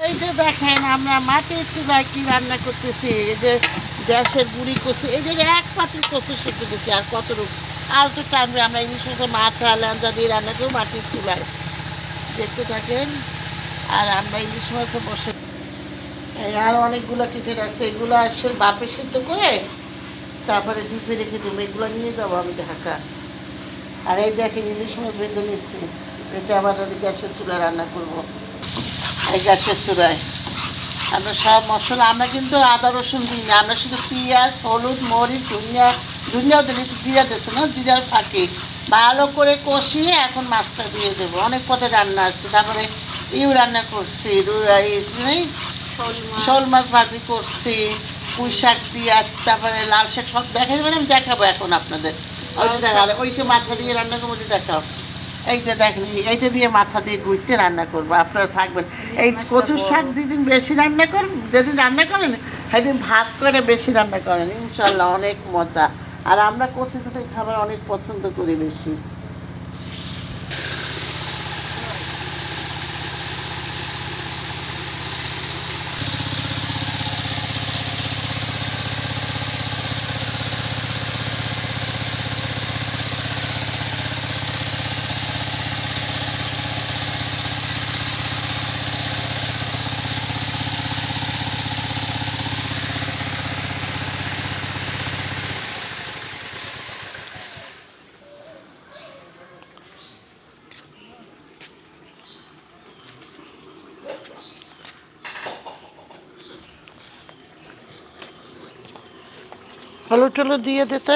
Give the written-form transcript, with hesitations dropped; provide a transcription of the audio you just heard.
এই যে দেখেন আমরা মাটির চুলায় কি রান্না করতেছি। এই যে গ্যাসের গুঁড়ি করছি, এই যে এক পাতিল কচু সেঁকে দিচ্ছি। আর কতটুকু আলতো টানবে, আমরা ইলিশ মাছের মাথা ল্যাঞ্জা দিয়ে রান্না করি মাটির চুলায়, দেখতে থাকেন। আর আমরা ইলিশ মাছে বসে এই আর অনেকগুলো কেটে রাখছে, এগুলো আসলে বাপে সিদ্ধ করে তারপরে ডিপে রেখে দেবো। এগুলো নিয়ে যাবো আমি ঢাকা। আর এই দেখেন ইলিশ মাছ বেঁধে নিচ্ছি, এটা আবার গ্যাসের চুলায় রান্না করবো। এই গ্যাসের চুলায় আমরা সব মশলা, আমরা কিন্তু আদা রসুন দিই না, আমরা শুধু পেঁয়াজ, হলুদ, মরিচ, ধনিয়াও দিলে একটু জিরা দিচ্ছে না, জিরার ফাঁকি ভালো করে কষিয়ে এখন মাছটা দিয়ে দেবো। অনেক পথে রান্না আসছে। তারপরে রান্না করছি, শোল মাছ ভাজি করছি, পুঁই শাক দিয়ে, তারপরে লাল শাক সব দেখাই দেবেন, আমি দেখাবো এখন আপনাদের। ওইটা দেখালে ওইটা মাথা দিয়ে রান্না করবো, ওইটা দেখাও। এইটা দেখেন, এইটা দিয়ে মাথা দিয়ে গুঁড়তে রান্না করবো, আপনারা থাকবেন। এই কচুর শাক যেদিন বেশি রান্না করেন, যেদিন রান্না করেন সেদিন ভাত করে বেশি রান্না করেন, ইনশাল্লাহ অনেক মজা। আর আমরা কচু দুটো খাবার অনেক পছন্দ করি বেশি। হলুদ টলুদ দিয়ে দিতে।